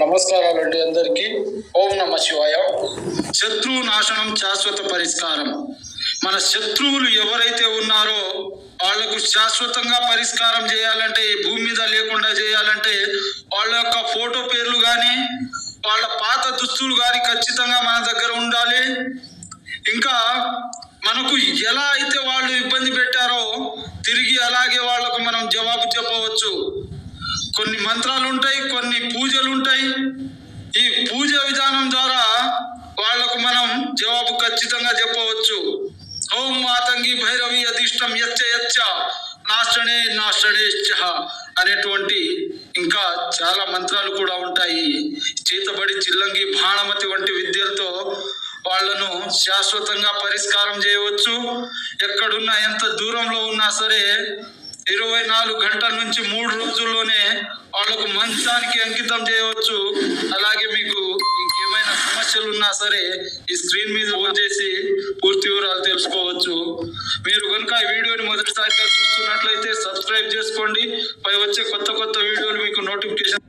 నమస్కారాలండి అందరికీ. ఓం నమ శివాయ. శత్రువు నాశనం శాశ్వత పరిష్కారం. మన శత్రువులు ఎవరైతే ఉన్నారో వాళ్లకు శాశ్వతంగా పరిష్కారం చేయాలంటే, ఈ భూమి మీద లేకుండా చేయాలంటే వాళ్ళ యొక్క ఫోటో పేర్లు కానీ వాళ్ళ పాత దుస్తులు కానీ ఖచ్చితంగా మన దగ్గర ఉండాలి. ఇంకా మనకు ఎలా అయితే వాళ్ళు ఇబ్బంది పెట్టారో తిరిగి అలాగే వాళ్లకు మనం జవాబు చెప్పవచ్చు. కొన్ని మంత్రాలు ఉంటాయి, కొన్ని పూజలు ఉంటాయి. ఈ పూజ విధానం ద్వారా వాళ్లకు మనం జవాబు ఖచ్చితంగా చెప్పవచ్చు. ఓం మాతంగి భైరవి అధిష్టం యచ్చ యచ్చ నాశనే నాశనే అనేటువంటి ఇంకా చాలా మంత్రాలు కూడా ఉంటాయి. చేతబడి, చిల్లంగి, బాణమతి వంటి విద్యలతో వాళ్లను శాశ్వతంగా పరిష్కారం చేయవచ్చు. ఎక్కడున్నా, ఎంత దూరంలో ఉన్నా సరే 24 గంటల నుంచి 3 రోజుల్లోనే వాళ్లకు మంచానికి అంకితం చేయవచ్చు. అలాగే మీకు ఇంకేమైనా సమస్యలు ఉన్నా సరే ఈ స్క్రీన్ మీద ఫోన్ చేసి పూర్తి వివరాలు తెలుసుకోవచ్చు. మీరు కనుక ఈ వీడియోని మొదటిసారిగా చూస్తున్నట్లయితే సబ్స్క్రైబ్ చేసుకోండి. పై వచ్చే కొత్త వీడియోలు మీకు నోటిఫికేషన్